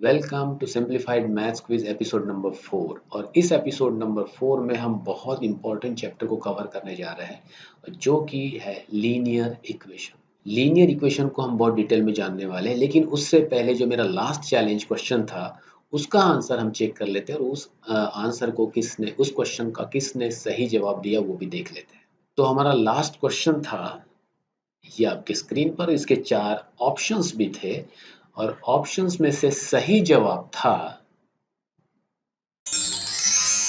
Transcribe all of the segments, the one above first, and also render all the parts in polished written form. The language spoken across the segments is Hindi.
Welcome to simplified maths quiz episode number 4। और इस एपिसोड नंबर 4 में हम बहुत इंपॉर्टेंट चैप्टर को कवर करने जा रहे हैं जो कि है लीनियर इक्वेशन। लीनियर इक्वेशन को हम बहुत डिटेल में जानने वाले हैं, लेकिन उससे पहले जो मेरा लास्ट चैलेंज क्वेश्चन था उसका आंसर हम चेक कर लेते हैं और उस आंसर को उस क्वेश्चन का किसने सही जवाब दिया वो भी देख लेते हैं। तो हमारा लास्ट क्वेश्चन था ये आपके स्क्रीन पर, इसके 4 ऑप्शंस भी थे और ऑप्शंस में से सही जवाब था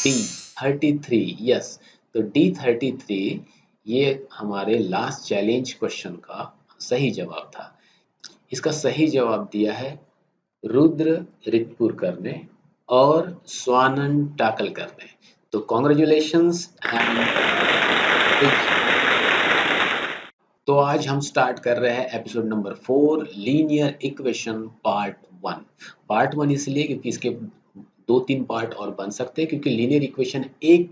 डी 33। यस, तो डी 33 ये हमारे लास्ट चैलेंज क्वेश्चन का सही जवाब था। इसका सही जवाब दिया है रुद्र रितपुरकर ने और स्वानंद टाकलकर ने। तो कॉन्ग्रेचुलेशंस एंड तो आज हम स्टार्ट कर रहे हैं episode number 4 linear equation part 1। Part 1 इसलिए क्योंकि इसके 2-3 पार्ट और बन सकते हैं, क्योंकि लीनियर इक्वेशन एक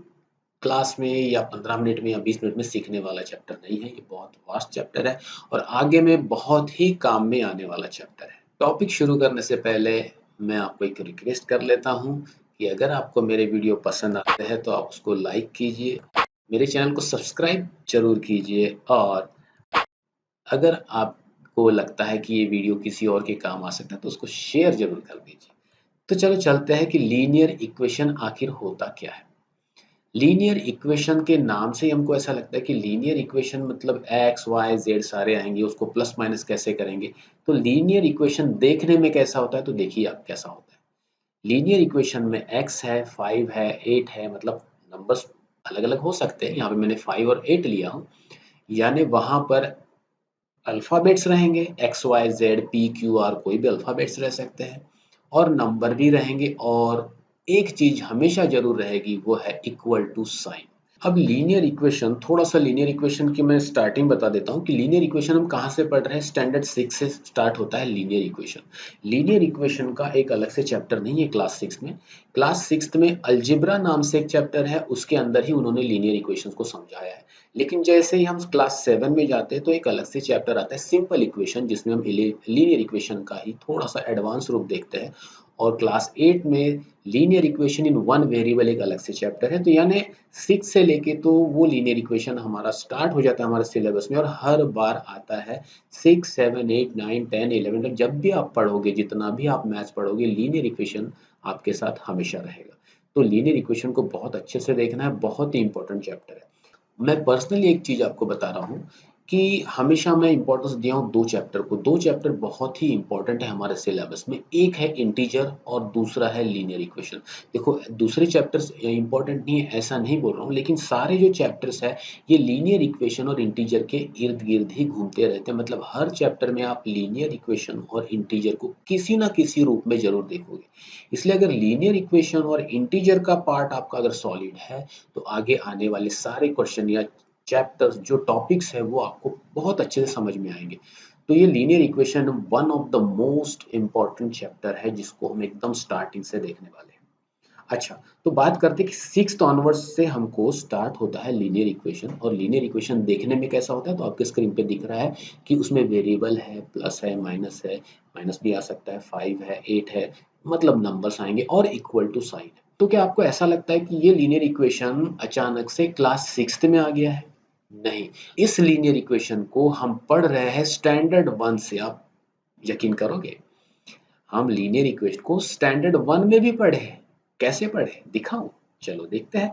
क्लास में या 15 मिनट में या 20 मिनट में सीखने वाला चैप्टर नहीं है। ये बहुत वास्ट चैप्टर है और आगे में बहुत ही काम में आने वाला चैप्टर है। टॉपिक शुरू करने से पहले मैं आपको एक रिक्वेस्ट कर लेता हूँ कि अगर आपको मेरे वीडियो पसंद आते हैं तो आप उसको लाइक कीजिए, मेरे चैनल को सब्सक्राइब जरूर कीजिए और अगर आपको लगता है कि ये वीडियो किसी और के काम आ सकता है तो उसको शेयर जरूर कर दीजिए। तो चलो चलते हैं कि लीनियर इक्वेशन आखिर होता क्या है। लीनियर इक्वेशन के नाम से हमको ऐसा लगता है कि लीनियर इक्वेशन मतलब एक्स वाई जेड सारे आएंगे, उसको प्लस माइनस कैसे करेंगे। तो लीनियर इक्वेशन देखने में कैसा होता है तो देखिए आप कैसा होता है। लीनियर इक्वेशन में एक्स है, 5 है, 8 है, मतलब नंबर्स अलग अलग हो सकते हैं। यहाँ पे मैंने 5 और 8 लिया हूँ, यानी वहां पर अल्फाबेट्स रहेंगे X Y Z P Q R, कोई भी अल्फाबेट्स रह सकते हैं और नंबर भी रहेंगे। और एक चीज हमेशा जरूर रहेगी वो है इक्वल टू साइन। अब लीनियर इक्वेशन, थोड़ा सा लीनियर इक्वेशन की मैं स्टार्टिंग बता देता हूँ कि लीनियर इक्वेशन हम कहाँ से पढ़ रहे हैं। स्टैंडर्ड 6 से स्टार्ट होता है लीनियर इक्वेशन। लीनियर इक्वेशन का एक अलग से चैप्टर नहीं है क्लास 6 में। क्लास 6 में अलजेब्रा नाम से एक चैप्टर है, उसके अंदर ही उन्होंने लीनियर इक्वेशन को समझाया है। लेकिन जैसे ही हम क्लास 7 में जाते हैं तो एक अलग से चैप्टर आता है सिंपल इक्वेशन, जिसमें हम लीनियर इक्वेशन का ही थोड़ा सा एडवांस रूप देखते हैं। और क्लास 8 में linear equation in one variable एक अलग से चैप्टर है। तो यानी 6 से लेके तो वो लीनियर इक्वेशन हमारा स्टार्ट हो जाता है हमारे सिलेबस में और हर बार आता है 6, 7, 8, 9, 10, 11 तक। जब भी आप पढ़ोगे, जितना भी आप मैथ्स पढ़ोगे, लीनियर इक्वेशन आपके साथ हमेशा रहेगा। तो लीनियर इक्वेशन को बहुत अच्छे से देखना है, बहुत ही इंपॉर्टेंट चैप्टर है। मैं पर्सनली एक चीज आपको बता रहा हूँ कि हमेशा मैं इंपॉर्टेंस दिया हूँ दो चैप्टर को। दो चैप्टर बहुत ही इंपॉर्टेंट है हमारे सिलेबस में, एक है इंटीजर और दूसरा है लीनियर इक्वेशन। देखो, दूसरे चैप्टर्स इंपॉर्टेंट नहीं है ऐसा नहीं बोल रहा हूँ, लेकिन सारे जो चैप्टर्स है ये लीनियर इक्वेशन और इंटीजर के इर्द गिर्द ही घूमते रहते हैं। मतलब हर चैप्टर में आप लीनियर इक्वेशन और इंटीजर को किसी ना किसी रूप में जरूर देखोगे। इसलिए अगर लीनियर इक्वेशन और इंटीजर का पार्ट आपका अगर सॉलिड है तो आगे आने वाले सारे क्वेश्चन या चैप्टर्स जो टॉपिक्स है वो आपको बहुत अच्छे से समझ में आएंगे। तो ये linear equation one of the most important chapter है जिसको हम एकदम स्टार्टिंग से देखने वाले हैं। अच्छा, तो बात करते हैं कि 6th ऑनवर्ड्स से हमको स्टार्ट होता है लीनियर इक्वेशन। और लीनियर इक्वेशन देखने में कैसा होता है तो आपके स्क्रीन पे दिख रहा है कि उसमें वेरिएबल है, प्लस है, माइनस भी आ सकता है, 5 है, 8 है, मतलब नंबर्स आएंगे और इक्वल टू साइन। तो क्या आपको ऐसा लगता है कि ये लीनियर इक्वेशन अचानक से क्लास 6th में आ गया है? नहीं, इस लीनियर इक्वेशन को हम पढ़ रहे हैं स्टैंडर्ड 1 से। आप यकीन करोगे, हम लीनियर इक्वेशन को स्टैंडर्ड 1 में भी पढ़े हैं। कैसे पढ़े दिखाऊं? चलो देखते हैं।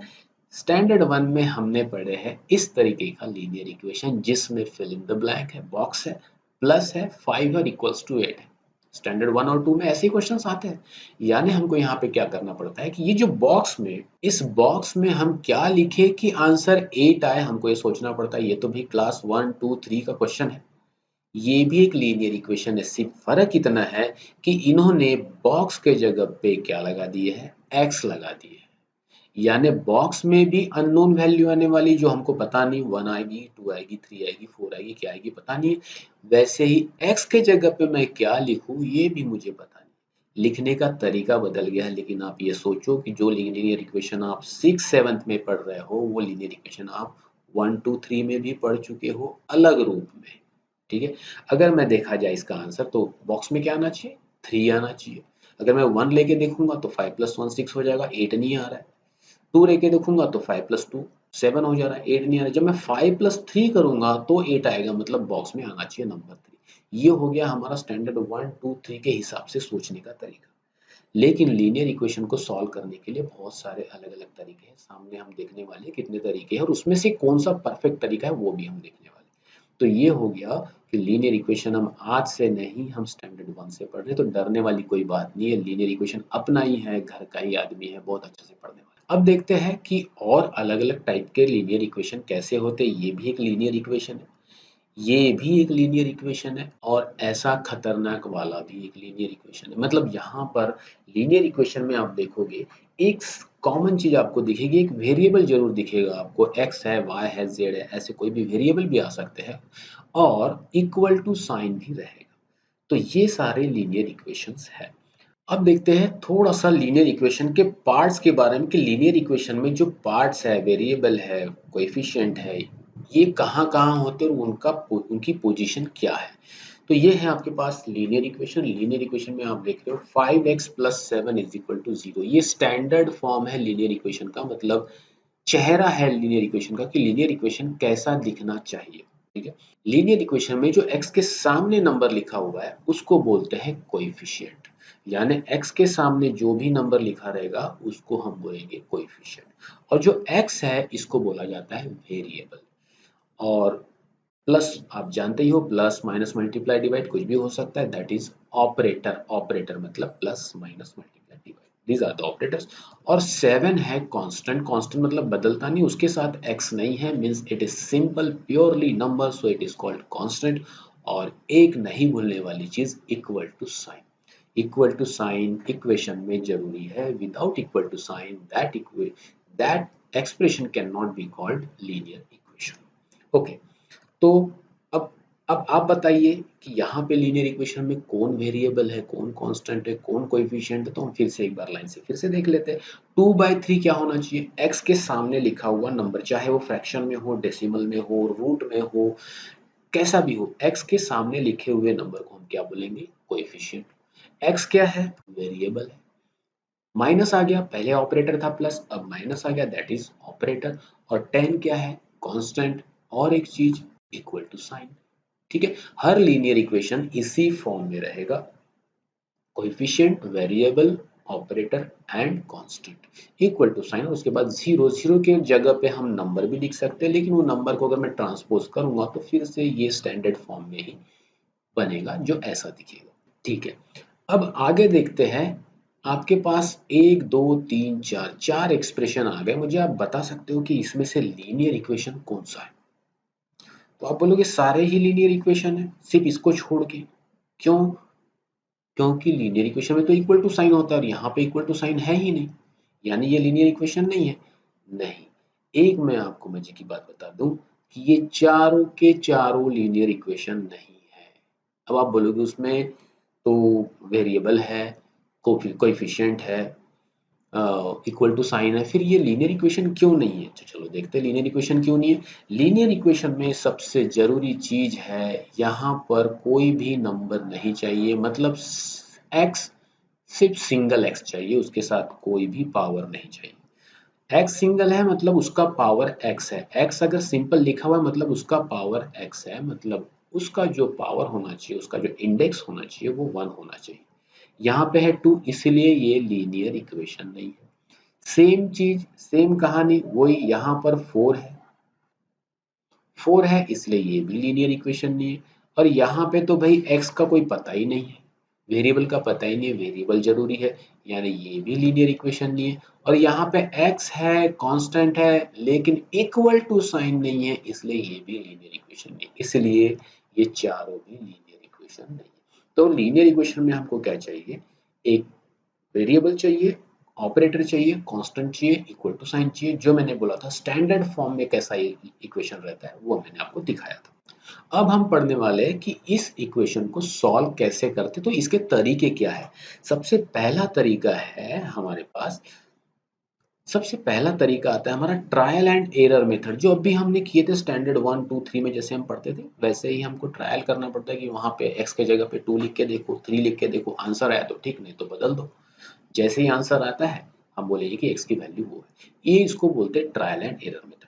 स्टैंडर्ड 1 में हमने पढ़े हैं इस तरीके का लीनियर इक्वेशन जिसमें फिल इन द ब्लैंक है, बॉक्स है, प्लस है, 5 है, इक्वल्स टू 8 है। स्टैंडर्ड 1 और 2 में ऐसे ही क्वेश्चंस आते हैं। यानी हमको यहाँ पे क्या करना पड़ता है कि ये जो बॉक्स में, इस बॉक्स में हम क्या लिखे कि आंसर 8 आए, हमको ये सोचना पड़ता है। ये तो भी क्लास 1, 2, 3 का क्वेश्चन है। ये भी एक लीनियर इक्वेशन है, सिर्फ फर्क इतना है कि इन्होंने बॉक्स के जगह पे क्या लगा दिए है, एक्स लगा दिए है। यानी बॉक्स में भी अननोन वैल्यू आने वाली, जो हमको पता नहीं, 1 आएगी, 2 आएगी, 3 आएगी, 4 आएगी, क्या आएगी पता नहीं है। वैसे ही एक्स के जगह पे मैं क्या लिखूं ये भी मुझे पता नहीं। लिखने का तरीका बदल गया है, लेकिन आप ये सोचो कि जो लीनियर इक्वेशन आप 6, 7th में पढ़ रहे हो वो लीनियर इक्वेशन आप 1, 2, 3 में भी पढ़ चुके हो अलग रूप में। ठीक है, अगर मैं देखा जाए इसका आंसर तो बॉक्स में क्या आना चाहिए, 3 आना चाहिए। अगर मैं 1 लेके देखूंगा तो 5 + 1 6 हो जाएगा, 8 नहीं आ रहा है। 2 लेके देखूंगा तो 5 + 2 7 हो जा रहा है, 8 नहीं आ रहा है। जब मैं 5 + 3 करूंगा तो 8 आएगा, मतलब बॉक्स में आना चाहिए नंबर 3। ये हो गया हमारा स्टैंडर्ड 1 2 3 के हिसाब से सोचने का तरीका। लेकिन लीनियर इक्वेशन को सॉल्व करने के लिए बहुत सारे अलग अलग तरीके हैं, सामने हम देखने वाले हैं कितने तरीके हैं, और उसमें से कौन सा परफेक्ट तरीका है वो भी हम देखने वाले हैं। तो ये हो गया कि लीनियर इक्वेशन हम आज से नहीं, हम स्टैंडर्ड 1 से पढ़ रहे हैं, तो डरने वाली कोई बात नहीं है। लीनियर इक्वेशन अपना ही है, घर का ही आदमी है, बहुत अच्छे से पढ़ने वाला। अब देखते हैं कि और अलग अलग टाइप के लीनियर इक्वेशन कैसे होते हैं। ये भी एक लीनियर इक्वेशन है, ये भी एक लीनियर इक्वेशन है, और ऐसा खतरनाक वाला भी एक लीनियर इक्वेशन है। मतलब यहाँ पर लीनियर इक्वेशन में आप देखोगे एक कॉमन चीज आपको दिखेगी, एक वेरिएबल जरूर दिखेगा आपको, x है, y है, z है, ऐसे कोई भी वेरिएबल भी आ सकते हैं, और इक्वल टू साइन भी रहेगा। तो ये सारे लीनियर इक्वेशंस है। अब देखते हैं थोड़ा सा लीनियर इक्वेशन के पार्ट्स के बारे में, कि लीनियर इक्वेशन में जो पार्ट्स है, वेरिएबल है, कोएफिशिएंट है, ये कहाँ कहाँ होते हैं और उनकी पोजीशन क्या है। तो ये है आपके पास लीनियर इक्वेशन। लीनियर इक्वेशन में आप देख रहे हो 5x + 7 = 0। ये स्टैंडर्ड फॉर्म है लीनियर इक्वेशन का, मतलब चेहरा है लीनियर इक्वेशन का, कि लीनियर इक्वेशन कैसा दिखना चाहिए। ठीक है, लीनियर इक्वेशन में जो x के सामने नंबर लिखा हुआ है उसको बोलते हैं कोएफिशिएंट, यानी x के सामने जो भी नंबर लिखा रहेगा उसको हम बोलेंगे कोएफिशिएंट। और जो x है इसको बोला जाता है वेरिएबल। और प्लस आप जानते ही हो, प्लस माइनस मल्टीप्लाई डिवाइड कुछ भी हो सकता है, दैट इज ऑपरेटर। ऑपरेटर मतलब plus minus multiply divide, these are the operators. और 7 है कांस्टेंट। कांस्टेंट मतलब बदलता नहीं, उसके साथ x नहीं है, means it is simple purely number, so it is called constant. और एक नहीं भूलने वाली चीज, equal to sign. Equal to sign equation में जरूरी है, without equal to sign that expression can not be called linear equation. Okay, तो अब अब आप बताइए कि यहाँ पे लीनियर इक्वेशन में कौन वेरिएबल है, कौन कांस्टेंट है, कौन कोएफिशिएंट है। तो हम फिर से एक बार लाइन से फिर से देख लेते हैं। 2/3 क्या होना चाहिए, x के सामने लिखा हुआ नंबर, चाहे वो फ्रैक्शन में हो, डेसिमल में हो, रूट में हो, कैसा भी हो, x के सामने लिखे हुए नंबर को हम क्या बोलेंगे, कोएफिशिएंट। x क्या है, वेरिएबल है। माइनस आ गया, पहले ऑपरेटर था प्लस, अब माइनस आ गया, दैट इज ऑपरेटर। और 10 क्या है, कांस्टेंट। और एक चीज, इक्वल टू साइन। ठीक है, हर लीनियर इक्वेशन इसी फॉर्म में रहेगा, coefficient, variable, operator and constant, equal to sign. उसके बाद जीरो, जीरो के जगह पे हम नंबर भी लिख सकते हैं, लेकिन वो नंबर को अगर मैं ट्रांसपोज करूंगा तो फिर से ये स्टैंडर्ड फॉर्म में ही बनेगा, जो ऐसा दिखेगा। ठीक है, अब आगे देखते हैं। आपके पास 1 2 3 4 4 एक्सप्रेशन आ गए। मुझे आप बता सकते हो कि इसमें से लीनियर इक्वेशन कौन सा है। तो आप बोलोगे सारे ही लीनियर इक्वेशन है सिर्फ इसको छोड़ के। क्यों, क्योंकि लीनियर इक्वेशन में तो इक्वल टू साइन होता है और यहाँ पे इक्वल टू साइन है ही नहीं, यानी ये लीनियर इक्वेशन नहीं है। नहीं, एक मैं आपको मजे की बात बता दूं कि ये चारों के चारों लीनियर इक्वेशन नहीं है। अब आप बोलोगे उसमें तो वेरिएबल है, कोएफिशिएंट है, इक्वल टू साइन है, फिर ये लीनियर इक्वेशन क्यों नहीं है। तो चलो देखते हैं लीनियर इक्वेशन क्यों नहीं है। लीनियर इक्वेशन में सबसे जरूरी चीज है, यहाँ पर कोई भी नंबर नहीं चाहिए, मतलब x सिर्फ सिंगल x चाहिए, उसके साथ कोई भी पावर नहीं चाहिए। x सिंगल है मतलब उसका पावर x है, x अगर सिंपल लिखा हुआ है मतलब उसका पावर x है, मतलब उसका जो पावर होना चाहिए, उसका जो इंडेक्स होना चाहिए वो 1 होना चाहिए। यहाँ पे है 2, इसलिए ये लीनियर इक्वेशन नहीं है। सेम चीज, सेम कहानी वही, यहाँ पर 4 है, 4 है इसलिए ये भी लीनियर इक्वेशन नहीं है। और यहाँ पे तो भाई x का कोई पता ही नहीं है, वेरिएबल का पता ही नहीं है, वेरिएबल जरूरी है, यानी ये भी लीनियर इक्वेशन नहीं है। और यहाँ पे x है, कांस्टेंट है, लेकिन इक्वल टू साइन नहीं है, इसलिए ये भी लीनियर इक्वेशन नहीं, इसलिए ये चारों भी लीनियर इक्वेशन नहीं है। तो लीनियर इक्वेशन में हमको क्या चाहिए, एक वेरिएबल चाहिए, ऑपरेटर चाहिए, कांस्टेंट चाहिए, इक्वल टू साइन चाहिए। जो मैंने बोला था स्टैंडर्ड फॉर्म में कैसा इक्वेशन रहता है वो मैंने आपको दिखाया था। अब हम पढ़ने वाले हैं कि इस इक्वेशन को सॉल्व कैसे करते, तो इसके तरीके क्या है। सबसे पहला तरीका है हमारे पास सबसे पहला तरीका आता है हमारा ट्रायल एंड एरर मेथड, जो अभी हमने किए थे स्टैंडर्ड 1 2 3 में जैसे हम पढ़ते थे वैसे ही हमको ट्रायल करना पड़ता है कि वहां पे x के जगह पे 2 लिख के देखो, 3 लिख के देखो, आंसर आया तो ठीक, नहीं तो बदल दो। जैसे ही आंसर आता है हम बोलेंगे कि x की वैल्यू वो है। ये इसको बोलते हैं ट्रायल एंड एरर मेथड।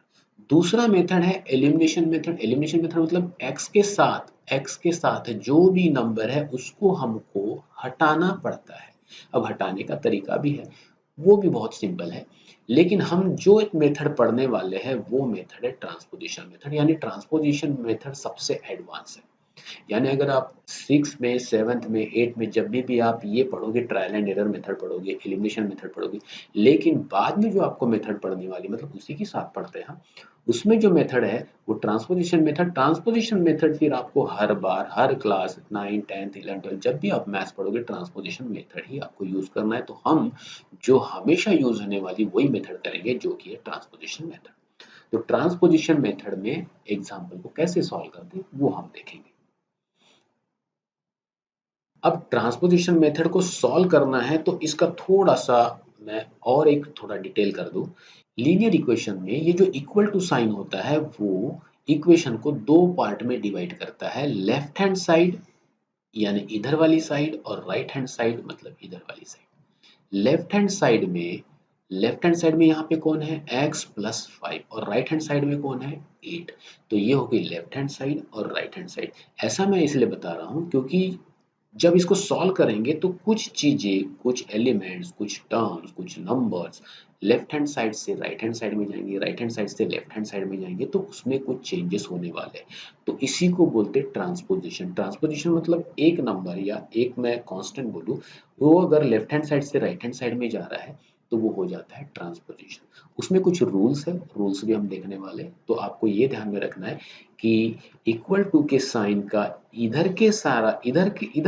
दूसरा मेथड है एलिमिनेशन मेथड। एलिमिनेशन मेथड मतलब x के साथ जो भी नंबर है उसको हमको हटाना पड़ता है। अब हटाने का तरीका भी है, वो भी बहुत सिंपल है, लेकिन हम जो एक मेथड पढ़ने वाले हैं वो मेथड है ट्रांसपोजिशन मेथड। यानी ट्रांसपोजिशन मेथड सबसे एडवांस है। यानी अगर आप 6 में 7th में 8 में जब भी आप ये पढ़ोगे, ट्रायल एंड एरर मेथड पढ़ोगे, एलिमिनेशन मेथड पढ़ोगे, लेकिन बाद में जो आपको मेथड पढ़ने वाली मतलब उसी के साथ पढ़ते हैं हम, उसमें जो मेथड है वो ट्रांसपोजिशन मेथड। ट्रांसपोजिशन मेथड फिर आपको हर बार हर क्लास 9 10th 11 12 जब भी आप मैथ्स पढ़ोगे ट्रांसपोजिशन मेथड ही आपको यूज करना है। तो हम जो हमेशा यूज होने वाली वही मेथड करेंगे जो कि है ट्रांसपोजिशन मेथड। तो ट्रांसपोजिशन मेथड में एग्जाम्पल को कैसे सॉल्व करते हैं वो हम देखेंगे। अब ट्रांसपोजिशन मेथड को सॉल्व करना है तो इसका थोड़ा सा मैं और एक थोड़ा डिटेल कर दूं। लीनियर इक्वेशन में ये जो इक्वल टू साइन होता है वो इक्वेशन को दो पार्ट में डिवाइड करता है, लेफ्ट हैंड साइड यानी इधर वाली साइड और राइट हैंड साइड मतलब इधर वाली साइड। लेफ्ट हैंड साइड में यहाँ पे कौन है x प्लस 5 और राइट हैंड साइड में कौन है 8। तो ये हो गई लेफ्ट हैंड साइड और राइट हैंड साइड। ऐसा मैं इसलिए बता रहा हूँ क्योंकि जब इसको सॉल्व करेंगे तो कुछ चीजें, कुछ एलिमेंट्स, कुछ टर्म्स, कुछ नंबर्स लेफ्ट हैंड साइड से राइट हैंड साइड में जाएंगे, राइट हैंड साइड से लेफ्ट हैंड साइड में जाएंगे, तो उसमें कुछ चेंजेस होने वाले हैं। तो इसी को बोलते हैं ट्रांसपोजिशन। ट्रांसपोजिशन मतलब एक नंबर या एक मैं कांस्टेंट बोलूं, वो अगर लेफ्ट हैंड साइड से राइट हैंड साइड में जा रहा है तो वो हो जाता है ट्रांसपोजिशन। उसमें कुछ रूल्स है, रूल्स भी हम देखने वाले हैं। तो आपको ये ध्यान में रखना है कि इक्वल टू के साइन का इधर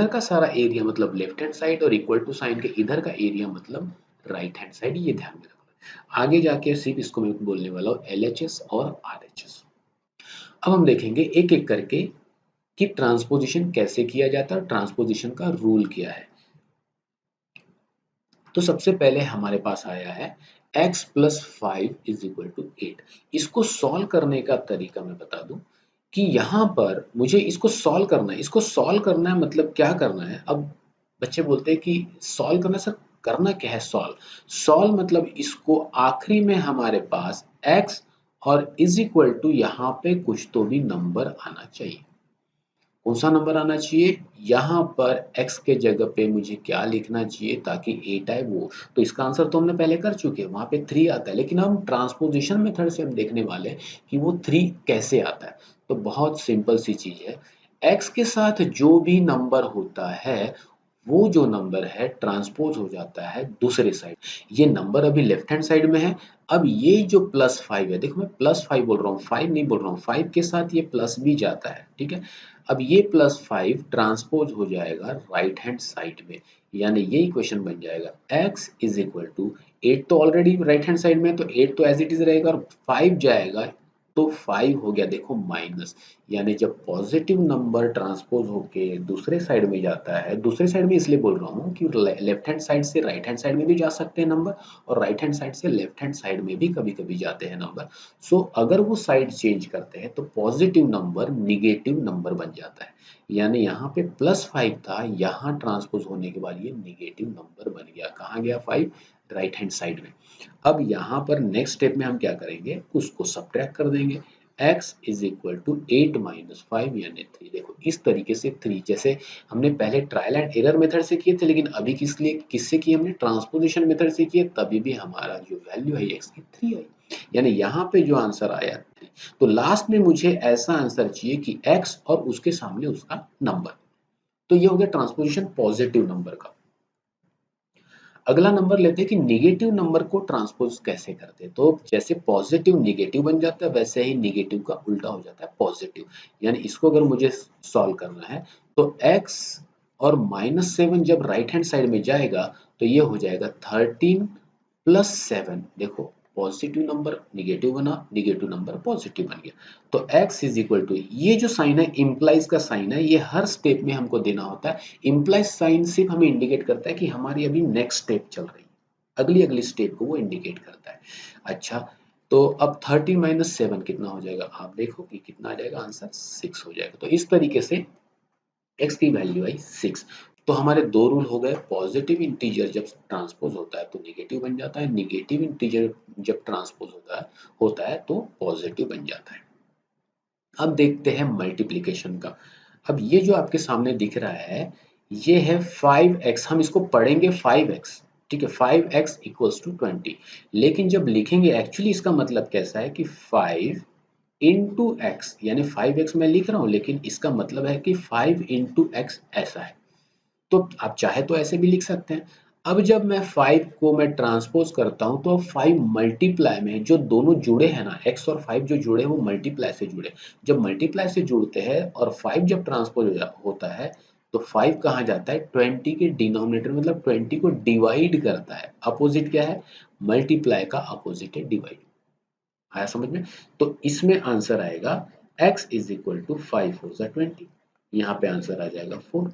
का सारा एरिया मतलब लेफ्ट हैंड साइड और इक्वल टू साइन के इधर का एरिया मतलब राइट हैंड साइड, ये ध्यान में रखना। आगे जाके सिर्फ इसको मैं बोलने वाला हूँ LHS और RHS। अब हम देखेंगे एक एक करके कि ट्रांसपोजिशन कैसे किया जाता है, ट्रांसपोजिशन का रूल क्या है। तो सबसे पहले हमारे पास आया है x plus 5 is equal to 8। इसको सॉल्व करने का तरीका मैं बता दूं कि यहाँ पर मुझे इसको सॉल्व करना है। इसको सॉल्व करना है मतलब क्या करना है। अब बच्चे बोलते हैं कि सॉल्व करना, सर करना क्या है सॉल्व। सॉल्व मतलब इसको आखिरी में हमारे पास x और इज इक्वल टू यहाँ पे कुछ तो भी नंबर आना चाहिए। कौन सा नंबर आना चाहिए, यहाँ पर x के जगह पे मुझे क्या लिखना चाहिए ताकि 8 आए वो। तो इसका आंसर तो हमने पहले कर चुके हैं, वहां पे 3 आता है, लेकिन हम ट्रांसपोजिशन मेथड से हम देखने वाले हैं कि वो 3 कैसे आता है। तो बहुत सिंपल सी चीज है, x के साथ जो भी नंबर होता है वो जो नंबर है ट्रांसपोज हो जाता है दूसरे साइड। ये नंबर अभी लेफ्ट हैंड साइड में है। अब ये जो प्लस 5 है, देखो मैं प्लस 5 बोल रहा हूँ, 5 नहीं बोल रहा हूँ, 5 के साथ ये प्लस भी जाता है, ठीक है। अब ये प्लस 5 ट्रांसपोज हो जाएगा राइट हैंड साइड में, यानी ये इक्वेशन बन जाएगा x इज इक्वल टू 8 तो ऑलरेडी राइट हैंड साइड में, तो 8 तो एज इट इज रहेगा और 5 जाएगा तो 5 हो गया देखो माइनस। यानी जब पॉजिटिव नंबर ट्रांसपोज होके दूसरे साइड में जाता है, दूसरे साइड में इसलिए बोल रहा हूँ कि लेफ्ट हैंड साइड से राइट हैंड साइड में भी जा सकते हैं नंबर और राइट हैंड साइड से लेफ्ट हैंड साइड में भी कभी कभी जाते हैं नंबर। सो अगर वो साइड चेंज करते हैं तो पॉजिटिव नंबर निगेटिव नंबर बन जाता है। यानी यहाँ पे प्लस 5 था, यहाँ ट्रांसपोज होने के बाद ये निगेटिव नंबर बन गया। कहाँ गया 5, राइट हैंड साइड में। अब यहाँ पर नेक्स्ट स्टेप में हम क्या करेंगे, उसको सब्ट्रैक्ट कर देंगे। x is equal to 8 minus 5 यानी 3। देखो इस तरीके से 3, जैसे हमने पहले ट्रायल एंड एरर मेथड से किए थे, लेकिन अभी किससे किए हमने, ट्रांसपोजिशन मेथड से किए, तभी भी हमारा जो वैल्यू है x की 3 आई। यानी यहाँ पे जो आंसर आया 3। तो लास्ट में मुझे ऐसा आंसर चाहिए कि x और उसके सामने उसका नंबर। तो ये हो गया ट्रांसपोजिशन पॉजिटिव नंबर का। अगला नंबर लेते हैं कि निगेटिव नंबर को ट्रांसपोज कैसे करते हैं। तो जैसे पॉजिटिव निगेटिव बन जाता है वैसे ही निगेटिव का उल्टा हो जाता है पॉजिटिव। यानी इसको अगर मुझे सॉल्व करना है तो x और -7 जब राइट हैंड साइड में जाएगा तो ये हो जाएगा 13 प्लस 7। देखो पॉजिटिव नंबर निगेटिव बना, निगेटिव नंबर पॉजिटिव बन गया। तो x इज इक्वल टू, ये जो साइन है इंप्लाइज का साइन है, ये हर स्टेप में हमको देना होता है। इंप्लाइज साइन सिर्फ हमें इंडिकेट करता है कि हमारी अभी नेक्स्ट स्टेप चल रही है। अगली अगली स्टेप को वो इंडिकेट करता है। अच्छा, तो अब 13 माइनस 7 कितना हो जाएगा, आप देखो कि कितना आ जाएगा, आंसर 6 हो जाएगा। तो इस तरीके से x की वैल्यू आई 6। तो हमारे दो रूल हो गए, पॉजिटिव इंटीजर जब ट्रांसपोज होता है तो निगेटिव बन जाता है, निगेटिव इंटीजर जब ट्रांसपोज होता है तो पॉजिटिव बन जाता है। अब देखते हैं मल्टीप्लिकेशन का। अब ये जो आपके सामने दिख रहा है ये है 5x, हम इसको पढ़ेंगे 5x, ठीक है, 5x इक्वल्स टू 20। लेकिन जब लिखेंगे एक्चुअली इसका मतलब कैसा है कि 5 इंटू एक्स, यानी 5x मैं लिख रहा हूं लेकिन इसका मतलब है कि 5 इंटू एक्स ऐसा है। तो आप चाहे तो ऐसे भी लिख सकते हैं। अब जब मैं 5 को मैं ट्रांसपोज करता हूं तो 5 मल्टीप्लाई में जो दोनों जुड़े हैं ना, x और 5 जो जुड़े वो मल्टीप्लाई से जुड़े, जब मल्टीप्लाई से जुड़ते हैं और 5 जब ट्रांसपोज होता है तो 5 कहाँ जाता है, 20 के डिनोमिनेटर, मतलब 20 को डिवाइड करता है। अपोजिट क्या है, मल्टीप्लाई का अपोजिट है डिवाइड। आया समझ में? तो इसमें आंसर आएगा x इज इक्वल टू 5 4 जा 20, यहाँ पे आंसर आ जाएगा 4।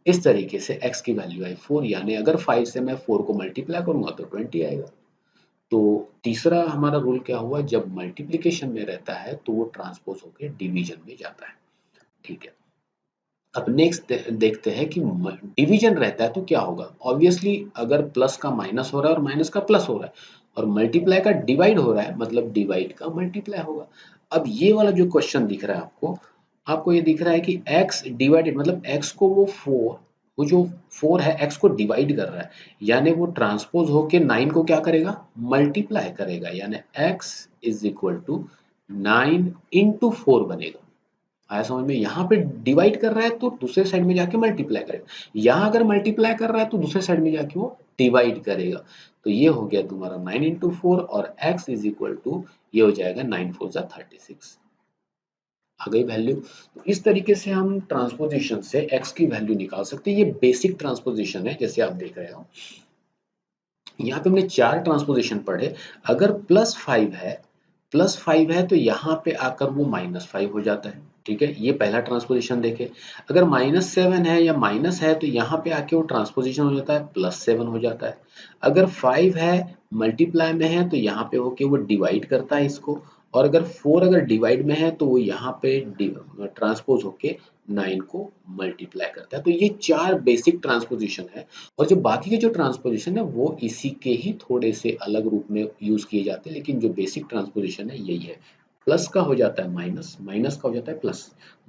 इस तरीके से x की वैल्यू आई 4, यानी अगर 5 से मैं 4 को मल्टीप्लाई करूंगा तो 20 आएगा। तो तीसरा हमारा रूल क्या हुआ, जब मल्टीप्लिकेशन में रहता है तो वो ट्रांसपोज होकर डिवीजन में जाता है। ठीक है, अब नेक्स्ट देखते हैं कि डिवीजन रहता है तो क्या होगा। ऑब्वियसली अगर प्लस का माइनस हो रहा है और माइनस का प्लस हो रहा है और मल्टीप्लाई का डिवाइड हो रहा है, मतलब डिवाइड का मल्टीप्लाई होगा। अब ये वाला जो क्वेश्चन दिख रहा है आपको, आपको ये दिख रहा है कि x डिवाइडेड, मतलब x को वो जो 4 है x को डिवाइड कर रहा है, यानी वो ट्रांसपोज होके 9 को क्या करेगा, मल्टीप्लाई करेगा, यानी x is equal to 9 into 4 बनेगा। आया समझ में? यहाँ पे डिवाइड कर रहा है तो दूसरे साइड में जाके मल्टीप्लाई करेगा, यहाँ अगर मल्टीप्लाई कर रहा है तो दूसरे साइड में जाके वो डिवाइड करेगा। तो ये हो गया तुम्हारा 9 इंटू 4 और x इज इक्वल टू ये हो जाएगा 9 4 जा 36, आ गई वैल्यू। तो इस तरीके से हम ट्रांसपोजिशन से x की वैल्यू निकाल सकते हैं। ये बेसिक ट्रांसपोजिशन है जैसे आप देख रहे हो। यहाँ पे हमने 4 ट्रांसपोजिशन पढ़े। अगर +5 है तो यहाँ पे आकर वो -5 हो जाता है। ठीक है, ये पहला ट्रांसपोजिशन देखे। अगर -7 है या माइनस है तो यहाँ पे आके वो ट्रांसपोजिशन हो जाता है +7 हो जाता है। अगर 5 है मल्टीप्लाई में है तो यहाँ पे होके वो डिवाइड करता है इसको, और अगर 4 अगर डिवाइड में है तो वो यहाँ पे ट्रांसपोज होके 9 को मल्टीप्लाई करता है। तो ये 4 बेसिक ट्रांसपोजिशन है, और जो बाकी के जो ट्रांसपोजिशन है वो इसी के ही थोड़े से अलग रूप में यूज किए जाते हैं, लेकिन जो बेसिक ट्रांसपोजिशन है यही है। प्लस का हो जाता है माइनस, माइनस का हो जाता है प्लस,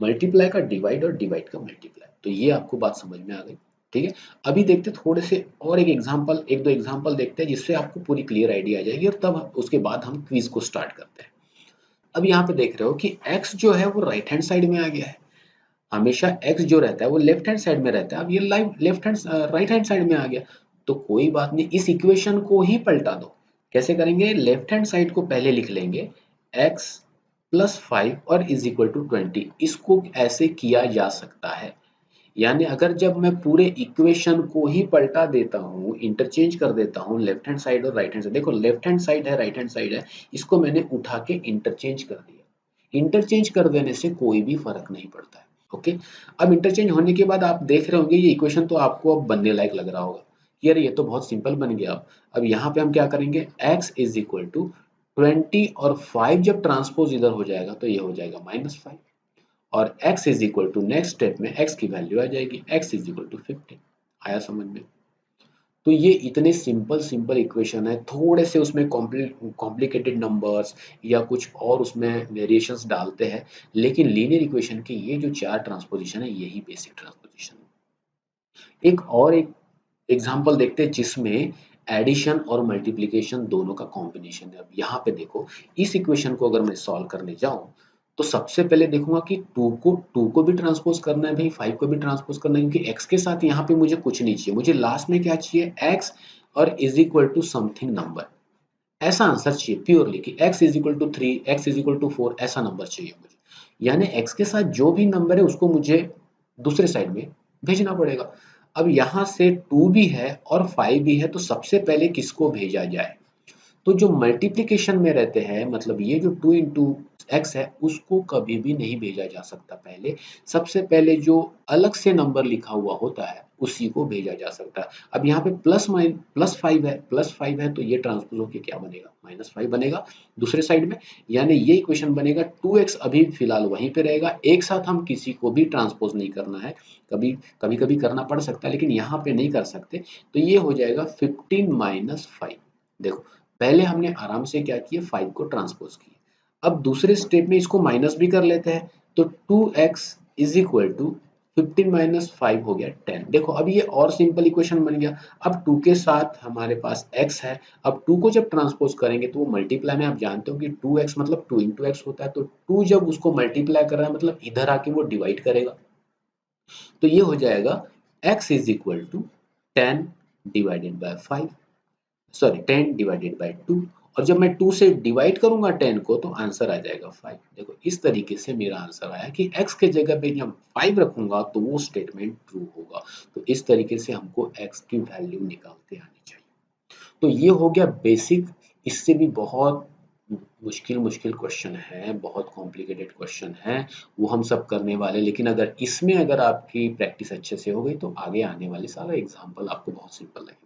मल्टीप्लाई का डिवाइड और डिवाइड का मल्टीप्लाई। तो ये आपको बात समझ में आ गई। ठीक है, अभी देखते थोड़े से और एक दो एग्जाम्पल देखते हैं जिससे आपको पूरी क्लियर आइडिया आ जाएगी, और तब उसके बाद हम क्विज को स्टार्ट करते हैं। अब यहाँ पे देख रहे हो कि x जो है वो राइट हैंड साइड में आ गया है। हमेशा x जो रहता है वो लेफ्ट हैंड साइड में रहता है, अब ये राइट हैंड साइड में आ गया। तो कोई बात नहीं, इस इक्वेशन को ही पलटा दो। कैसे करेंगे, लेफ्ट हैंड साइड को पहले लिख लेंगे x प्लस 5 और इज इक्वल टू 20। इसको ऐसे किया जा सकता है, यानी अगर जब मैं पूरे इक्वेशन को ही पलटा देता हूँ, इंटरचेंज कर देता हूँ लेफ्ट हैंड साइड और राइट हैंड साइड, देखो लेफ्ट हैंड साइड है राइट हैंड साइड है, इसको मैंने उठा के इंटरचेंज कर दिया। इंटरचेंज कर देने से कोई भी फर्क नहीं पड़ता है। ओके, अब इंटरचेंज होने के बाद आप देख रहे होंगे ये इक्वेशन तो आपको अब बनने लायक लग रहा होगा कि यार ये तो बहुत सिंपल बन गया। अब यहाँ पे हम क्या करेंगे, x इज इक्वल टू 20 और 5 जब ट्रांसपोज इधर हो जाएगा तो ये हो जाएगा -5, और x is equal to next step में x की वैल्यू आ जाएगी, x इज इक्वल टू 15। आया समझ में? तो ये इतने सिंपल सिंपल इक्वेशन है, थोड़े से उसमें कॉम्प्लिकेटेड नंबर्स या कुछ और उसमें वेरिएशंस डालते हैं, लेकिन लीनियर इक्वेशन के ये जो 4 ट्रांसपोजिशन है यही बेसिक ट्रांसपोजिशन है। एक एग्जाम्पल देखते हैं जिसमें एडिशन और मल्टीप्लिकेशन दोनों का कॉम्बिनेशन है। अब यहाँ पे देखो, इस इक्वेशन को अगर मैं सॉल्व करने जाऊं तो सबसे पहले देखूंगा कि 2 को भी ट्रांसपोज करना है भाई, 5 को भी ट्रांसपोज करना है, क्योंकि x के साथ यहाँ पे मुझे कुछ नहीं चाहिए, मुझे लास्ट में क्या चाहिए, x और is equal to something number. ऐसा आंसर चाहिए प्योरली कि x is equal to 3, x is equal to 4, ऐसा नंबर चाहिए मुझे। यानी x के साथ जो भी नंबर है उसको मुझे दूसरे साइड में भेजना पड़ेगा। अब यहाँ से 2 भी है और 5 भी है, तो सबसे पहले किसको भेजा जाए, तो जो मल्टीप्लिकेशन में रहते हैं, मतलब ये जो 2 इंटू एक्स है उसको कभी भी नहीं भेजा जा सकता पहले। सबसे पहले जो अलग से नंबर लिखा हुआ होता है उसी को भेजा जा सकता है। अब यहाँ पे प्लस 5 है, प्लस 5 है तो ये ट्रांसपोज होके क्या बनेगा, -5 बनेगा दूसरे साइड में। यानी ये इक्वेशन बनेगा 2x अभी फिलहाल वहीं पे रहेगा। एक साथ हम किसी को भी ट्रांसपोज नहीं करना है, कभी कभी कभी करना पड़ सकता है लेकिन यहाँ पे नहीं कर सकते। तो ये हो जाएगा 15 - 5। देखो पहले हमने आराम से क्या किया, 5 को ट्रांसपोज किया। अब दूसरे स्टेप में इसको माइनस भी कर लेते हैं, तो 2x इज इक्वल टू 15 - 5 हो गया 10। देखो अब ये और सिंपल इक्वेशन बन गया। अब 2 के साथ हमारे पास x है, अब 2 को जब ट्रांसपोज करेंगे तो वो मल्टीप्लाई में, आप जानते हो कि 2x मतलब 2 इंटू एक्स होता है, तो 2 जब उसको मल्टीप्लाई कर रहा है मतलब इधर आके वो डिवाइड करेगा। तो ये हो जाएगा x is equal to 10 divided by 5, sorry 10 divided by 2। और जब मैं 2 से डिवाइड करूंगा 10 को तो आंसर आ जाएगा 5। देखो इस तरीके से मेरा आंसर आया कि x के जगह पे जब 5 रखूंगा तो वो स्टेटमेंट ट्रू होगा। तो इस तरीके से हमको x की वैल्यू निकालते आनी चाहिए। तो ये हो गया बेसिक। इससे भी बहुत मुश्किल मुश्किल क्वेश्चन है, बहुत कॉम्प्लिकेटेड क्वेश्चन है, वो हम सब करने वाले। लेकिन अगर इसमें अगर आपकी प्रैक्टिस अच्छे से हो गई तो आगे आने वाले सारा एग्जाम्पल आपको बहुत सिंपल लगेगा।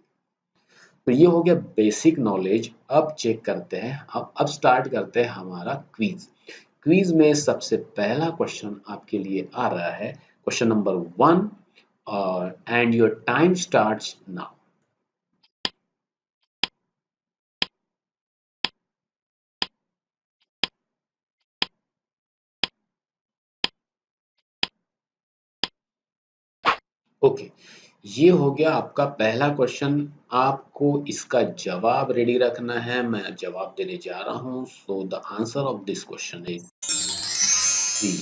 तो ये हो गया बेसिक नॉलेज। अब चेक करते हैं, अब स्टार्ट करते हैं हमारा क्विज। क्विज में सबसे पहला क्वेश्चन आपके लिए आ रहा है, क्वेश्चन नंबर 1, और and your time starts now. Okay, ये हो गया आपका पहला क्वेश्चन। आपको इसका जवाब रेडी रखना है, मैं जवाब देने जा रहा हूं। So the answer of this question is 3।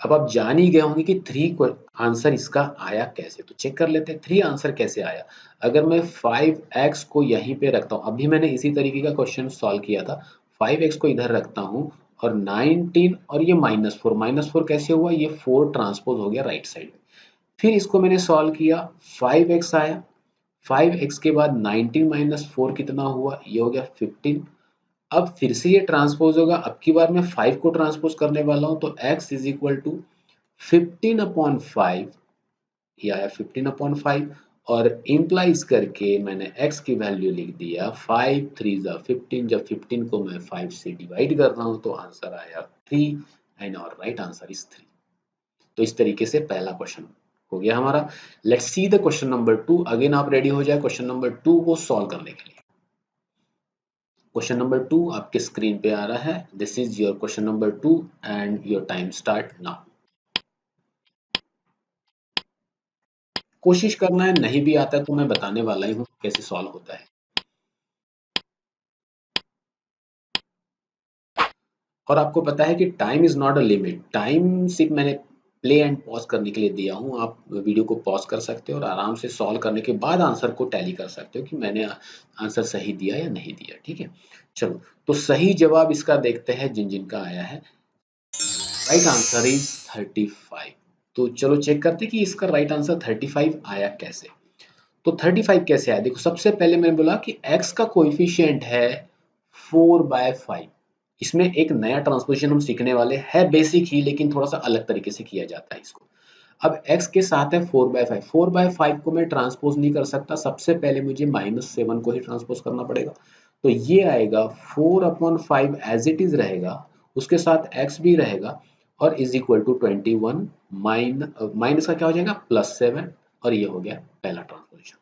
अब आप जान ही गए होंगे कि 3 आंसर इसका आया कैसे, तो चेक कर लेते हैं 3 आंसर कैसे आया। अगर मैं 5x को यहीं पे रखता हूँ, अभी मैंने इसी तरीके का क्वेश्चन सॉल्व किया था। 5x को इधर रखता हूँ और 19 और ये -4, -4 कैसे हुआ, ये 4 ट्रांसपोज हो गया राइट साइड में। फिर इसको मैंने सॉल्व किया, 5x आया, 5x के बाद 19 - 4 कितना हुआ, ये हो गया 15। अब फिर से ये ट्रांसपोज होगा, अब की बार मैं 5 को ट्रांसपोज करने वाला हूं तो x इज इक्वल टू 15/5, ये आया 15/5। और इम्प्लाइज करके मैंने x की वैल्यू लिख दिया 5 3 जा 15। जब 15 को मैं 5 से डिवाइड कर रहा हूं तो आंसर आया 3 एंड और राइट आंसर इज 3। तो इस तरीके से पहला क्वेश्चन हो गया हमारा। Let's see the question number 2। Again आप रेडी हो जाए क्वेश्चन नंबर 2 को सॉल्व करने के लिए। क्वेश्चन नंबर 2 आपके स्क्रीन पे आ रहा है। This is your question number 2 and your time start now. कोशिश करना है, नहीं भी आता तो मैं बताने वाला ही हूँ कैसे सॉल्व होता है। और आपको पता है कि time is not a limit, time सिर्फ मैंने प्ले एंड पॉज करने के लिए दिया हूँ। आप वीडियो को पॉज कर सकते हो और आराम से सॉल्व करने के बाद आंसर को टैली कर सकते हो कि मैंने आंसर सही दिया या नहीं दिया। ठीक है, चलो तो सही जवाब इसका देखते हैं जिन जिनका आया है। Right answer is 35। तो चलो चेक करते हैं कि इसका राइट आंसर 35 आया कैसे। तो 35 कैसे आया, देखो सबसे पहले मैंने बोला कि x का कोएफिशिएंट है 4/5। इसमें एक नया ट्रांसपोजिशन हम सीखने वाले हैं, बेसिक ही लेकिन थोड़ा सा अलग तरीके से किया जाता है इसको। अब x के साथ है 4/5, 4/5 को मैं ट्रांसपोज नहीं कर सकता, सबसे पहले मुझे -7 को ही ट्रांसपोज करना पड़ेगा। तो ये आएगा 4/5 एज इट इज रहेगा, उसके साथ x भी रहेगा और इज इक्वल टू 21 माइनस का क्या हो जाएगा +7। और ये हो गया पहला ट्रांसपोजिशन।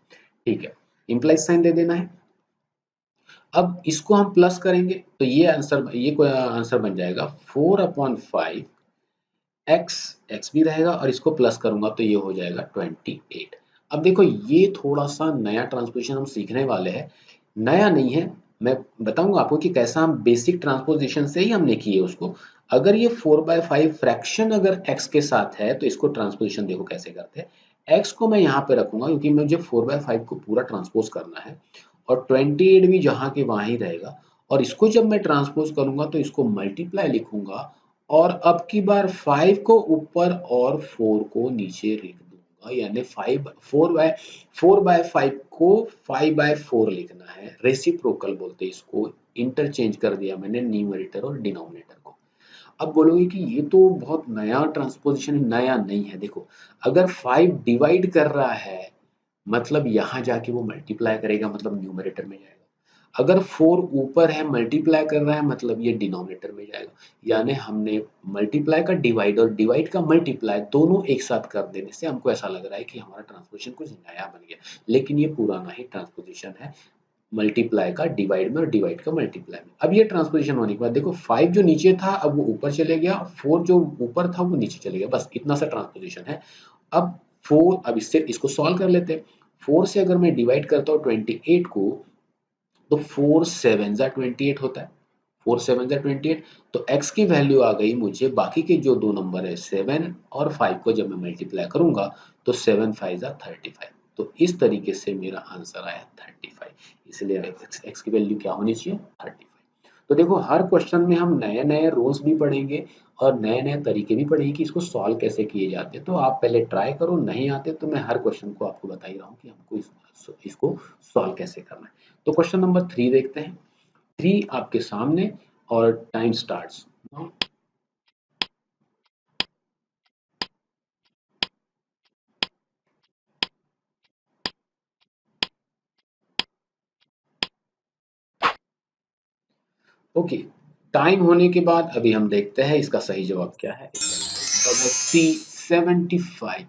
ठीक है, इंप्लाइज साइन दे देना है। अब इसको हम प्लस करेंगे तो ये कोई आंसर बन जाएगा 4/5 x भी रहेगा और इसको प्लस करूंगा तो ये हो जाएगा 28। अब देखो ये थोड़ा सा नया ट्रांसपोजिशन हम सीखने वाले हैं, नया नहीं है, मैं बताऊंगा आपको कि कैसा हम बेसिक ट्रांसपोजिशन से ही हमने किए उसको। अगर ये 4/5 फ्रैक्शन अगर x के साथ है तो इसको ट्रांसपोजिशन देखो कैसे करते हैं। x को मैं यहाँ पे रखूंगा क्योंकि मुझे 4/5 को पूरा ट्रांसपोज करना है और 28 भी जहाँ के वहाँ ही रहेगा। और इसको जब मैं ट्रांसपोज करूंगा तो इसको मल्टीप्लाई लिखूंगा और अब की बार 5 को ऊपर और 4 को नीचे लिख दूंगा। करूंगा, यानी 4/5 को 5/4 लिखना है। रेसिप्रोकल बोलते हैं इसको, इंटरचेंज कर दिया मैंने न्यूमरेटर और डिनोमिनेटर को। अब बोलोगे कि ये तो बहुत नया ट्रांसपोजिशन, नया नहीं है। देखो, अगर 5 डिवाइड कर रहा है मतलब यहाँ जाके वो मल्टीप्लाई करेगा, मतलब न्यूमरेटर में जाएगा। अगर 4 ऊपर है मल्टीप्लाई कर रहा है मतलब ये डिनोमिनेटर में जाएगा। यानी हमने मल्टीप्लाई का डिवाइड और डिवाइड का मल्टीप्लाई दोनों एक साथ कर देने से हमको ऐसा लग रहा है कि हमारा ट्रांसपोजिशन कुछ नया बन गया, लेकिन ये पुराना ही ट्रांसपोजिशन है, मल्टीप्लाई का डिवाइड में और डिवाइड का मल्टीप्लाई में। अब ये ट्रांसपोजिशन होने के बाद देखो 5 जो नीचे था अब वो ऊपर चले गया, 4 जो ऊपर था वो नीचे चले गया, बस इतना सा ट्रांसपोजिशन है। अब 4, अब इससे इसको सॉल्व कर लेते हैं। 4 से अगर मैं डिवाइड करता हूँ 28 को, तो 4 7 जा 28 होता है। 4 7 जा 28, तो x की वैल्यू आ गई मुझे, बाकी के जो दो नंबर है 7 और 5 को जब मैं मल्टीप्लाई करूंगा तो 7 5 जा 35। तो इस तरीके से मेरा आंसर आया 35। इसलिए x की वैल्यू क्या होनी चाहिए, 35। तो देखो हर क्वेश्चन में हम नए नए रूल्स भी पढ़ेंगे और नए नए तरीके भी पढ़ेंगे कि इसको सॉल्व कैसे किए जाते हैं। तो आप पहले ट्राई करो, नहीं आते तो मैं हर क्वेश्चन को आपको बता ही रहा हूँ कि हमको इसको सॉल्व कैसे करना है। तो क्वेश्चन नंबर 3 देखते हैं। 3 आपके सामने और टाइम स्टार्ट्स। ओके, टाइम होने के बाद अभी हम देखते हैं इसका सही जवाब क्या है। इसका सी 75।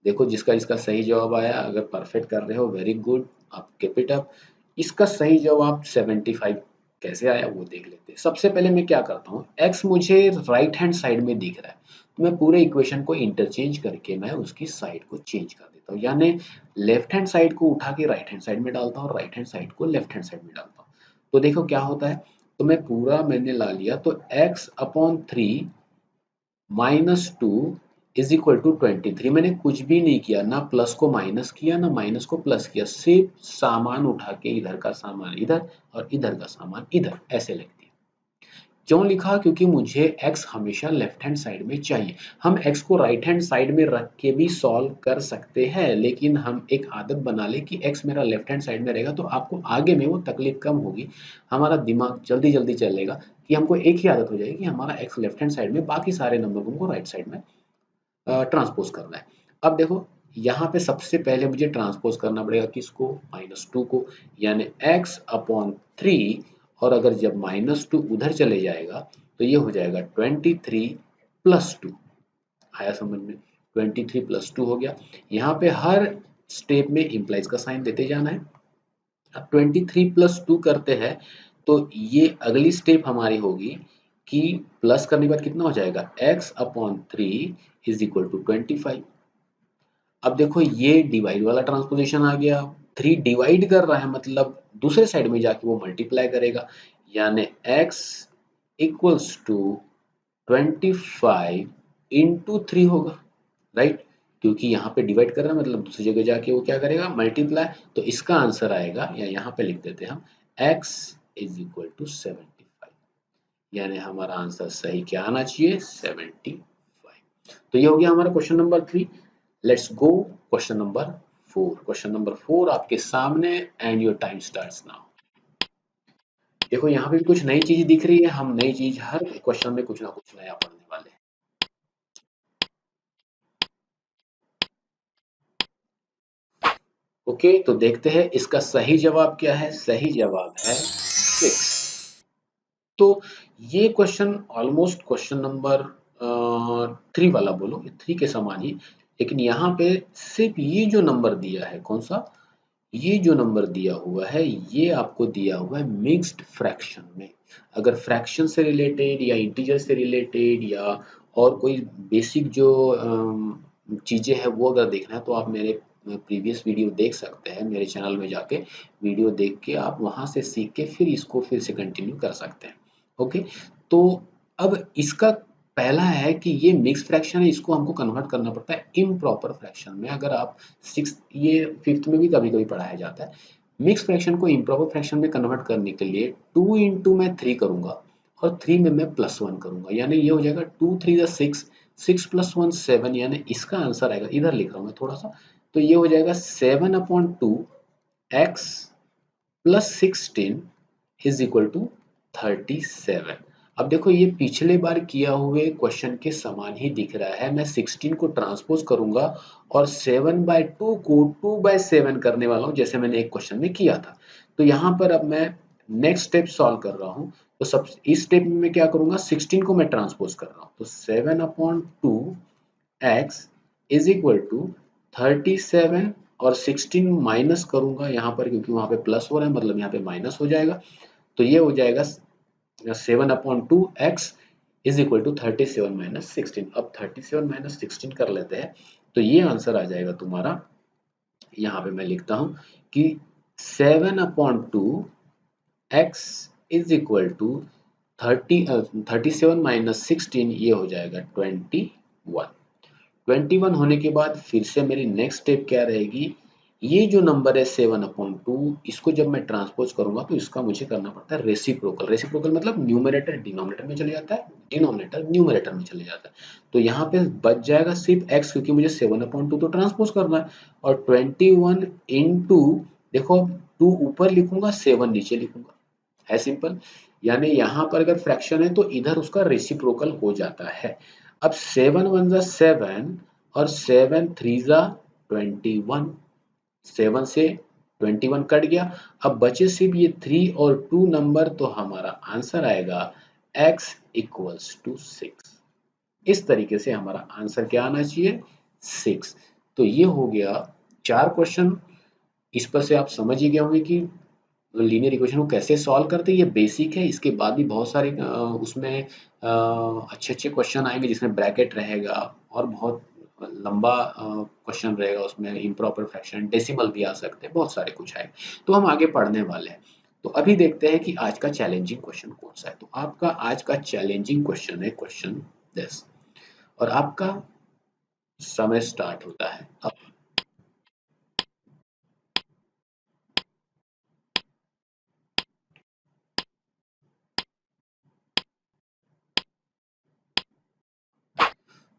देखो जिसका इसका सही जवाब आया, अगर परफेक्ट कर रहे हो वेरी गुड, आप कीप इट अप। इसका सही जवाब 75 कैसे आया वो देख लेते हैं। सबसे पहले मैं क्या करता हूँ, x मुझे राइट हैंड साइड में दिख रहा है तो मैं पूरे इक्वेशन को इंटरचेंज करके मैं उसकी साइड को चेंज कर देता हूँ, यानी लेफ्ट हैंड साइड को उठा के राइट हैंड साइड में डालता हूँ, राइट हैंड साइड को लेफ्ट हैंड साइड में डालता हूँ। तो देखो क्या होता है, तो मैं पूरा मैंने ला लिया, तो x/3 -2 इज इक्वल टू 23। मैंने कुछ भी नहीं किया, ना प्लस को माइनस किया ना माइनस को प्लस किया, सिर्फ सामान उठा के इधर का सामान इधर और इधर का सामान इधर ऐसे लिख दिया। क्यों लिखा, क्योंकि मुझे x हमेशा लेफ्ट हैंड साइड में चाहिए। हम x को राइट हैंड साइड में रख के भी सॉल्व कर सकते हैं, लेकिन हम एक आदत बना ले कि x मेरा लेफ्ट हैंड साइड में रहेगा तो आपको आगे में वो तकलीफ कम होगी, हमारा दिमाग जल्दी जल्दी चलेगा कि हमको एक ही आदत हो जाएगी कि हमारा x लेफ्ट हैंड साइड में, बाकी सारे नंबर को हमको राइट साइड में ट्रांसपोज करना है। अब देखो यहाँ पे सबसे पहले मुझे ट्रांसपोज करना पड़ेगा किसको, -2 को, यानी x/3, और अगर जब -2 उधर चले जाएगा तो ये हो जाएगा 23 + 2। आया समझ में, 23 + 2 हो गया। यहाँ पे हर स्टेप में इम्प्लाइज का साइन देते जाना है। अब 23 + 2 करते हैं तो ये अगली स्टेप हमारी होगी कि प्लस करने के बाद कितना हो जाएगा, x/3 इज इक्वल टू 25। अब देखो ये डिवाइड वाला ट्रांसपोजिशन आ गया, 3 डिवाइड कर रहा है मतलब दूसरे साइड में जाके वो मल्टीप्लाई करेगा, यानी x इक्वल्स टू 25 इंटू 3 होगा, राइट, क्योंकि यहाँ पे डिवाइड कर रहा है मतलब दूसरी जगह जाके वो क्या करेगा, मल्टीप्लाई। तो इसका आंसर आएगा, या यहाँ पे लिख देते हैं हम, x इज इक्वल टू 75, यानी हमारा आंसर सही क्या आना चाहिए, 75। तो ये हो गया हमारा question number 3। Let's go question number 4। Question number 4 आपके सामने and your time starts now. देखो यहाँ पे भी कुछ नई चीज दिख रही है, हम नई चीज हर क्वेश्चन में कुछ ना कुछ नया पढ़ने वाले हैं। ओके, तो देखते हैं इसका सही जवाब क्या है। सही जवाब है 6। तो ये क्वेश्चन ऑलमोस्ट क्वेश्चन नंबर 3 वाला बोलो, 3 के समान ही, लेकिन यहाँ पे सिर्फ ये जो नंबर दिया है, कौन सा, ये जो नंबर दिया हुआ है ये आपको दिया हुआ है मिक्स्ड फ्रैक्शन में। अगर फ्रैक्शन से रिलेटेड या इंटीजर से रिलेटेड या और कोई बेसिक जो चीजें हैं वो अगर देखना है तो आप मेरे प्रीवियस वीडियो देख सकते हैं, मेरे चैनल में जाके वीडियो देख के आप वहां से सीख के फिर इसको फिर से कंटिन्यू कर सकते हैं। ओके, तो अब इसका पहला है कि ये मिक्स फ्रैक्शन है, इसको हमको कन्वर्ट करना पड़ता है इम्प्रॉपर फ्रैक्शन में। अगर आप सिक्स, ये फिफ्थ में भी कभी कभी पढ़ाया जाता है, मिक्स फ्रैक्शन को इम्प्रॉपर फ्रैक्शन में कन्वर्ट करने के लिए 2 इंटू मैं 3 करूंगा और 3 में मैं +1 करूंगा, यानी ये हो जाएगा 2 3 6, 6 + 1 7, यानी इसका आंसर आएगा, इधर लिख रहा हूँ मैं थोड़ा सा, तो ये हो जाएगा 7/2 x + 16 = 37। अब देखो ये पिछले बार किया हुए क्वेश्चन के समान ही दिख रहा है। मैं 16 को ट्रांसपोज करूंगा और 7/2 को 2/7 करने वाला हूं, जैसे मैंने एक क्वेश्चन में किया था। तो यहाँ पर अब मैं नेक्स्ट स्टेप सॉल्व कर रहा हूँ। तो सब इस स्टेप में मैं क्या करूंगा, 16 को मैं ट्रांसपोज कर रहा हूँ, तो 7/2 x = 37 और 16 माइनस करूंगा यहाँ पर, क्योंकि वहां पे प्लस हो रहा है, मतलब यहाँ पे माइनस हो जाएगा। तो ये हो जाएगा 7/2 x = 37 - 16। अब 37 - 16 कर लेते हैं, तो ये आंसर आ जाएगा तुम्हारा। यहाँ पे मैं लिखता हूँ कि 7/2 x = 37 - 16, ये हो जाएगा 21। 21 होने के बाद फिर से मेरी नेक्स्ट स्टेप क्या रहेगी, ये जो नंबर है 7/2, इसको जब मैं ट्रांसपोज करूंगा तो इसका मुझे करना पड़ता है रेसिप्रोकल। रेसिप्रोकल मतलब न्यूमरेटर डिनोमिनेटर में चले जाता है, डिनोमिनेटर न्यूमरेटर में चले जाता है। तो यहाँ पे बच जाएगा सिर्फ x, क्योंकि मुझे 7/2 तो ट्रांसपोज करना है, और 21 इंटू, देखो 2 ऊपर लिखूंगा 7 नीचे लिखूंगा, है सिंपल। यानी यहाँ पर अगर फ्रैक्शन है तो इधर उसका रेसिप्रोकल हो जाता है। अब 7 × 1 = 7 और 7 × 3 = 21, 7 से 21 कट गया। अब बचे सिर्फ ये 3 और 2 नंबर, तो हमारा आंसर आएगा x = 6। इस तरीके से हमारा आंसर क्या आना चाहिए, 6। तो ये हो गया 4 क्वेश्चन। इस पर से आप समझ ही गए होंगे कि लीनियर इक्वेशन को कैसे सॉल्व करते हैं। ये बेसिक है, इसके बाद भी बहुत सारे उसमें अच्छे अच्छे क्वेश्चन आएंगे जिसमें ब्रैकेट रहेगा और बहुत लंबा क्वेश्चन रहेगा, उसमें इम्प्रॉपर फ्रैक्शन, डेसिमल भी आ सकते हैं, बहुत सारे कुछ आएंगे। तो हम आगे पढ़ने वाले हैं। तो अभी देखते हैं कि आज का चैलेंजिंग क्वेश्चन कौन सा है। तो आपका आज का चैलेंजिंग क्वेश्चन है क्वेश्चन 10, और आपका समय स्टार्ट होता है अब।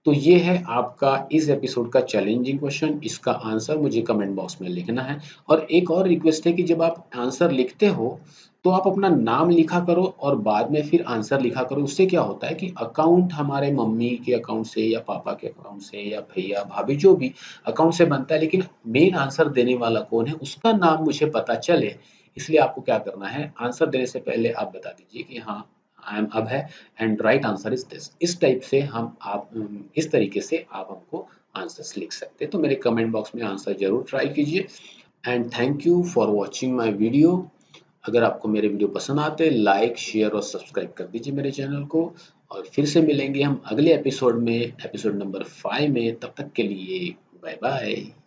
तो ये है आपका इस एपिसोड का चैलेंजिंग क्वेश्चन। इसका आंसर मुझे कमेंट बॉक्स में लिखना है। और एक और रिक्वेस्ट है कि जब आप आंसर लिखते हो तो आप अपना नाम लिखा करो और बाद में फिर आंसर लिखा करो। उससे क्या होता है कि अकाउंट हमारे मम्मी के अकाउंट से या पापा के अकाउंट से या भैया भाभी जो भी अकाउंट से बनता है, लेकिन मेन आंसर देने वाला कौन है उसका नाम मुझे पता चले। इसलिए आपको क्या करना है, आंसर देने से पहले आप बता दीजिए कि हाँ आई एम अब है and right answer is this. इस टाइप से हम आप इस तरीके से आप हमको आंसर्स लिख सकते हैं। तो मेरे कमेंट बॉक्स में आंसर जरूर ट्राई कीजिए। And thank you for watching my video. अगर आपको मेरे वीडियो पसंद आते लाइक शेयर और सब्सक्राइब कर दीजिए मेरे चैनल को। और फिर से मिलेंगे हम अगले एपिसोड में, एपिसोड नंबर 5 में। तब तक के लिए बाय बाय।